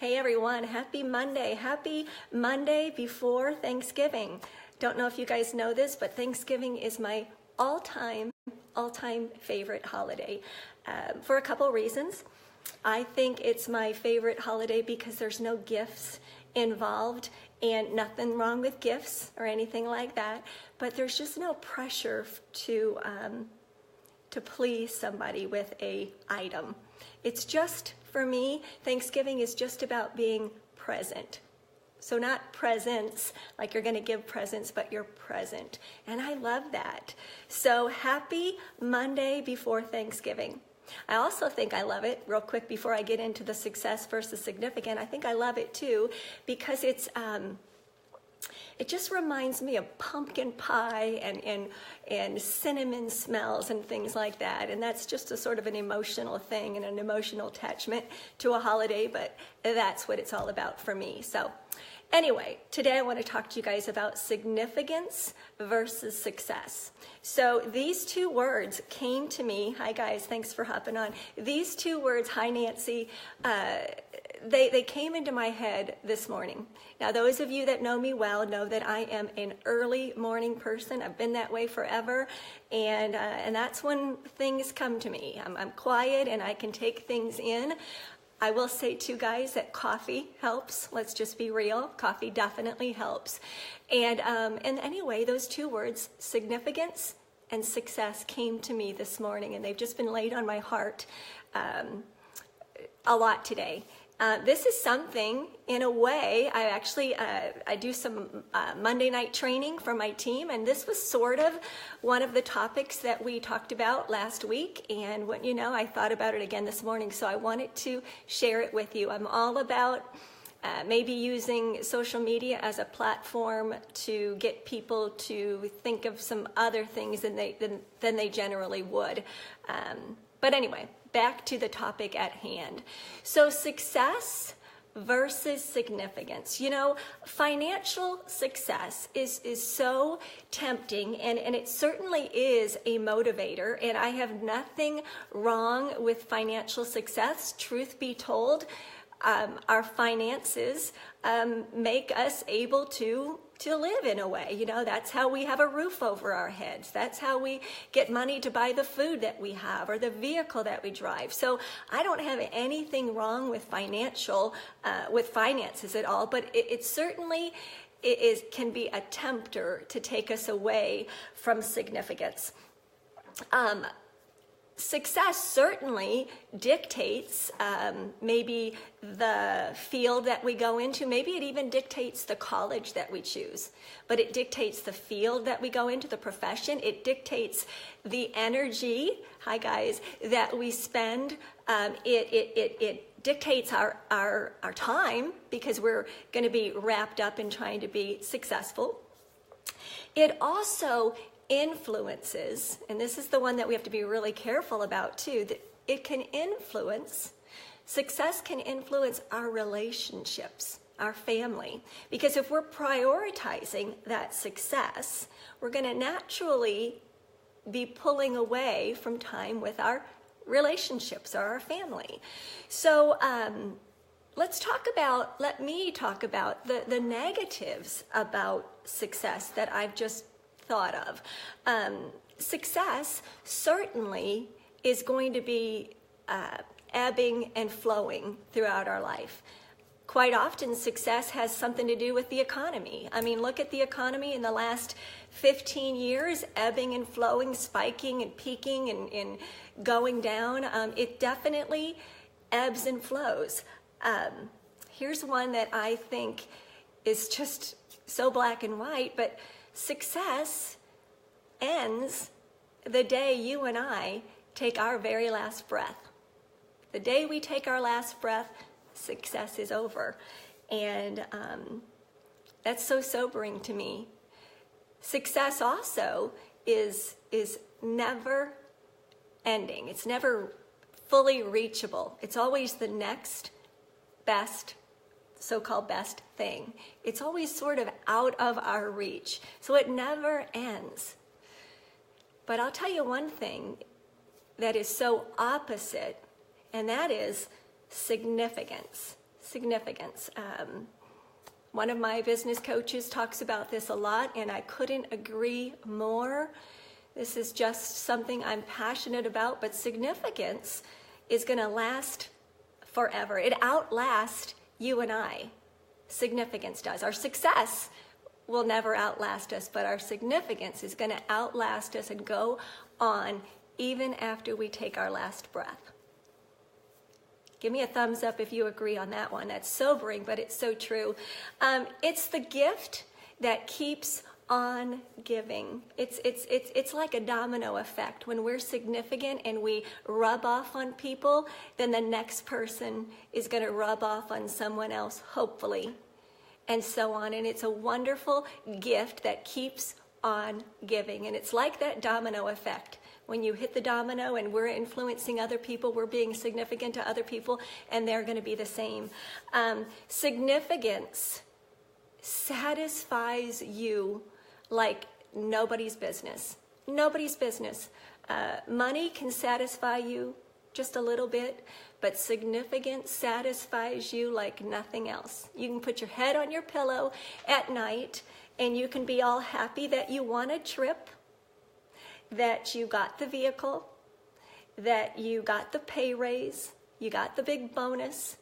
Hey everyone, happy Monday. Happy Monday before Thanksgiving. Don't know if you guys know this, but Thanksgiving is my all-time favorite holiday for a couple reasons. I think it's my favorite holiday because there's no gifts involved, and nothing wrong with gifts or anything like that, but there's just no pressure to please somebody with a item. It's just, for me, Thanksgiving is just about being present. So not presents, like you're going to give presents, but you're present. And I love that. So happy Monday before Thanksgiving. I also think I love it, real quick before I get into the success versus significant, I think I love it too, because it just reminds me of pumpkin pie and cinnamon smells and things like that. And that's just a sort of an emotional thing and an emotional attachment to a holiday, but that's what it's all about for me. So anyway, today I want to talk to you guys about significance versus success. So these two words came to me. Hi guys, thanks for hopping on. These two words, hi Nancy, they came into my head this morning. Now, those of you that know me well know that I am an early morning person. I've been that way forever, and that's when things come to me. I'm quiet and I can take things in. I will say too, guys, that coffee helps. Let's just be real. Coffee definitely helps. And anyway, those two words, significance and success, came to me this morning, and they've just been laid on my heart a lot today. This is something, in a way, I do some Monday night training for my team, and this was sort of one of the topics that we talked about last week, and what you know, I thought about it again this morning, so I wanted to share it with you. I'm all about maybe using social media as a platform to get people to think of some other things than they generally would. But anyway, back to the topic at hand. So success versus significance. You know, financial success is so tempting, and it certainly is a motivator, and I have nothing wrong with financial success. Truth be told, our finances make us able to live in a way. You know, that's how we have a roof over our heads. That's how we get money to buy the food that we have or the vehicle that we drive. So I don't have anything wrong with finances at all, but it certainly can be a tempter to take us away from significance. Success certainly dictates maybe the field that we go into. Maybe it even dictates the college that we choose. But it dictates the field that we go into, the profession. It dictates the energy, hi guys, that we spend. It dictates our time, because we're going to be wrapped up in trying to be successful. It also influences, and this is the one that we have to be really careful about too, that it can influence, success can influence our relationships, our family. Because if we're prioritizing that success, we're going to naturally be pulling away from time with our relationships or our family. So let me talk about the negatives about success that I've just thought of. Success certainly is going to be ebbing and flowing throughout our life. Quite often, success has something to do with the economy. I mean, look at the economy in the last 15 years, ebbing and flowing, spiking and peaking and going down. It definitely ebbs and flows. Here's one that I think is just so black and white, but success ends the day you and I take our very last breath. The day we take our last breath, success is over. And that's so sobering to me. Success also is never ending. It's never fully reachable. It's always the next best, so-called best thing. It's always sort of out of our reach. So it never ends. But I'll tell you one thing that is so opposite, and that is significance. significance. One of my business coaches talks about this a lot, and I couldn't agree more. This is just something I'm passionate about, but significance is going to last forever. It outlasts you and I. Significance does. Our success will never outlast us, but our significance is going to outlast us and go on even after we take our last breath. Give me a thumbs up if you agree on that one. That's sobering, but it's so true. It's the gift that keeps on giving. It's like a domino effect. When we're significant and we rub off on people, then the next person is going to rub off on someone else, hopefully, and so on. And it's a wonderful gift that keeps on giving. And it's like that domino effect. When you hit the domino and we're influencing other people, we're being significant to other people, and they're going to be the same. Significance satisfies you like nobody's business. Nobody's business. Money can satisfy you just a little bit, but significance satisfies you like nothing else. You can put your head on your pillow at night and you can be all happy that you won a trip, that you got the vehicle, that you got the pay raise, you got the big bonus,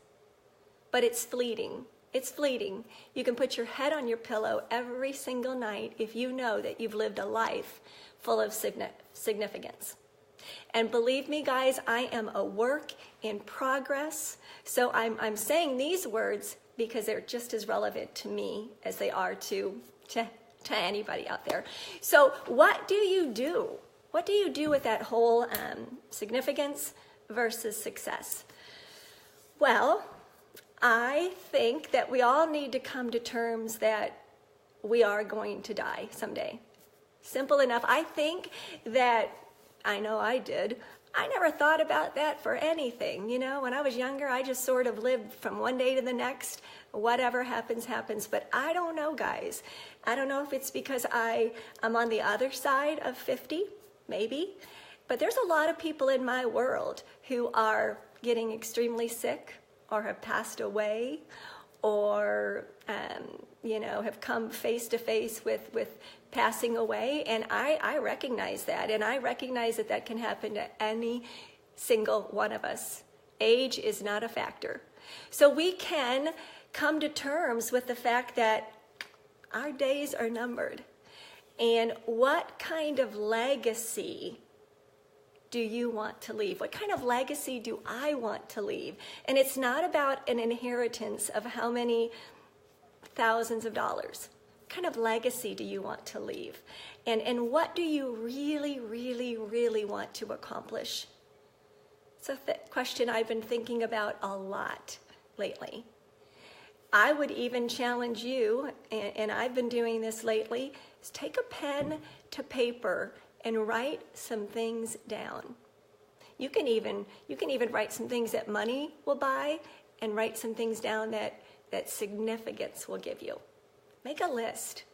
but it's fleeting. It's fleeting. You can put your head on your pillow every single night if you know that you've lived a life full of significance. And believe me, guys, I am a work in progress. So I'm saying these words because they're just as relevant to me as they are to anybody out there. So what do you do? What do you do with that whole significance versus success? Well, I think that we all need to come to terms that we are going to die someday. Simple enough. I think that, I know I did, I never thought about that for anything. You know, when I was younger, I just sort of lived from one day to the next. Whatever happens, happens. But I don't know, guys. I don't know if it's because I'm on the other side of 50, maybe. But there's a lot of people in my world who are getting extremely sick, or have passed away, or have come face to face with passing away. And I recognize that, and I recognize that that can happen to any single one of us. Age is not a factor. So we can come to terms with the fact that our days are numbered. And what kind of legacy do you want to leave? What kind of legacy do I want to leave? And it's not about an inheritance of how many thousands of dollars. What kind of legacy do you want to leave? And what do you really, really, really want to accomplish? It's a question I've been thinking about a lot lately. I would even challenge you, and I've been doing this lately, is take a pen to paper and write some things down. You can even write some things that money will buy, and write some things down that significance will give you. Make a list.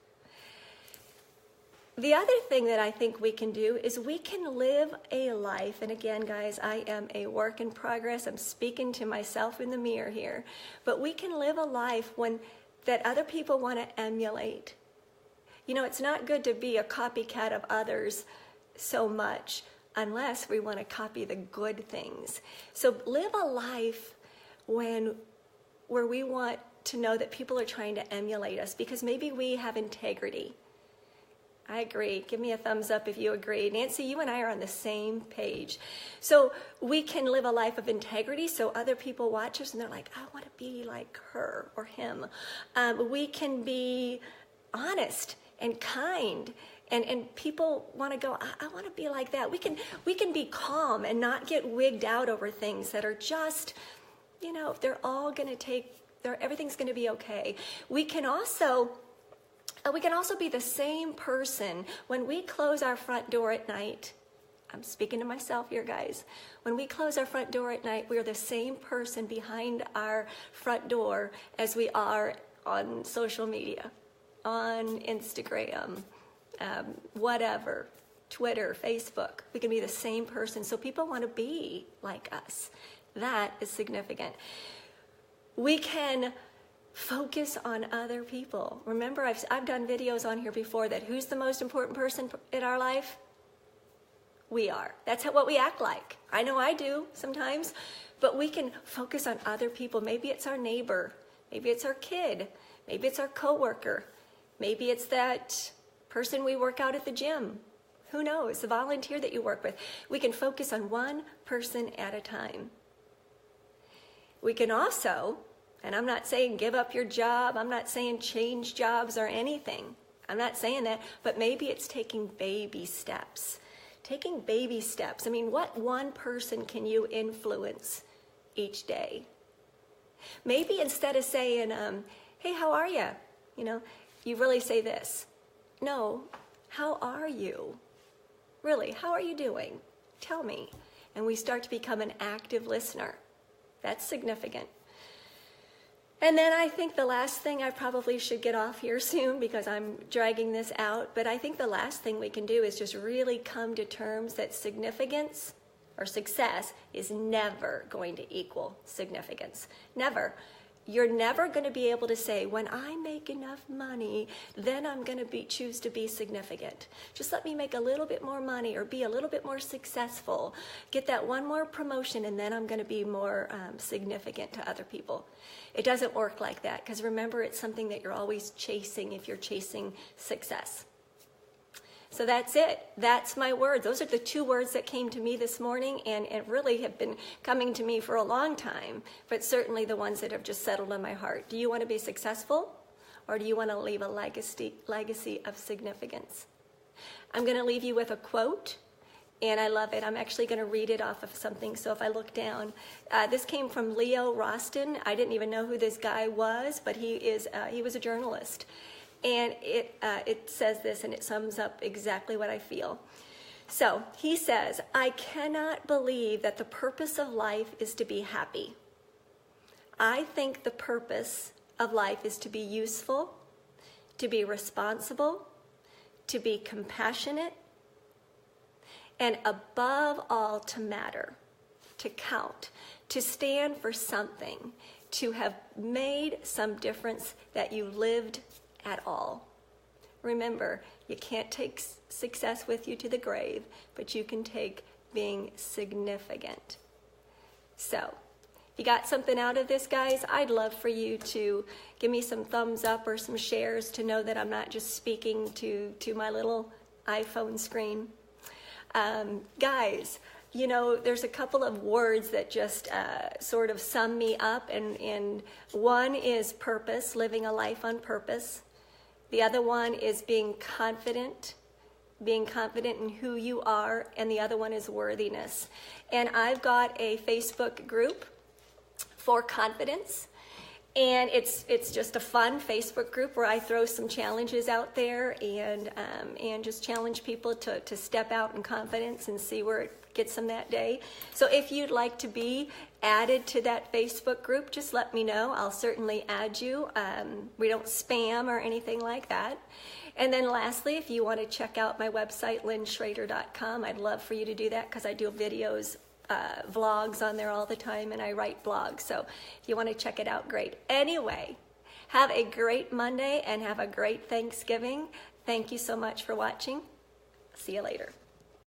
The other thing that I think we can do is we can live a life, and again, guys, I am a work in progress. I'm speaking to myself in the mirror here, but we can live a life that other people want to emulate. You know, it's not good to be a copycat of others so much unless we want to copy the good things. So live a life where we want to know that people are trying to emulate us because maybe we have integrity. I agree. Give me a thumbs up if you agree. Nancy, you and I are on the same page. So we can live a life of integrity so other people watch us and they're like, I want to be like her or him. We can be honest and kind, and people want to go, I want to be like that. We can be calm and not get wigged out over things that are just, they're all going to everything's going to be okay. We can also be the same person when we close our front door at night. I'm speaking to myself here, guys. When we close our front door at night, we're the same person behind our front door as we are on social media, on Instagram, whatever, Twitter, Facebook. We can be the same person. So people want to be like us. That is significant. We can focus on other people. Remember, I've done videos on here before that who's the most important person in our life? We are. That's what we act like. I know I do sometimes, but we can focus on other people. Maybe it's our neighbor. Maybe it's our kid. Maybe it's our coworker. Maybe it's that person we work out at the gym. Who knows? The volunteer that you work with. We can focus on one person at a time. We can also, and I'm not saying give up your job. I'm not saying change jobs or anything. I'm not saying that, but maybe it's taking baby steps. Taking baby steps. I mean, what one person can you influence each day? Maybe instead of saying, hey, how are you? You really say this. No, how are you? Really, how are you doing? Tell me. And we start to become an active listener. That's significant. And then I think the last thing, I probably should get off here soon because I'm dragging this out, but I think the last thing we can do is just really come to terms that significance or success is never going to equal significance. Never. You're never going to be able to say, when I make enough money, then I'm going to choose to be significant. Just let me make a little bit more money or be a little bit more successful. Get that one more promotion, and then I'm going to be more significant to other people. It doesn't work like that, because remember, it's something that you're always chasing if you're chasing success. So that's it. That's my words. Those are the 2 words that came to me this morning and really have been coming to me for a long time, but certainly the ones that have just settled on my heart. Do you want to be successful, or do you want to leave a legacy of significance? I'm going to leave you with a quote, and I love it. I'm actually going to read it off of something, so if I look down. This came from Leo Roston. I didn't even know who this guy was, but he was a journalist. And it says this, and it sums up exactly what I feel. So he says, I cannot believe that the purpose of life is to be happy. I think the purpose of life is to be useful, to be responsible, to be compassionate, and above all, to matter, to count, to stand for something, to have made some difference that you lived at all. Remember, you can't take success with you to the grave, but you can take being significant. So, if you got something out of this, guys, I'd love for you to give me some thumbs up or some shares to know that I'm not just speaking to my little iPhone screen. Guys, there's a couple of words that just sort of sum me up, and one is purpose, living a life on purpose. The other one is being confident in who you are, and the other one is worthiness. And I've got a Facebook group for confidence, and it's just a fun Facebook group where I throw some challenges out there and just challenge people to step out in confidence and see where it gets them that day. So if you'd like to be added to that Facebook group, just let me know. I'll certainly add you. We don't spam or anything like that. And then lastly, if you want to check out my website, lynnschrader.com, I'd love for you to do that because I do videos, vlogs on there all the time, and I write blogs. So if you want to check it out, great. Anyway, have a great Monday and have a great Thanksgiving. Thank you so much for watching. See you later.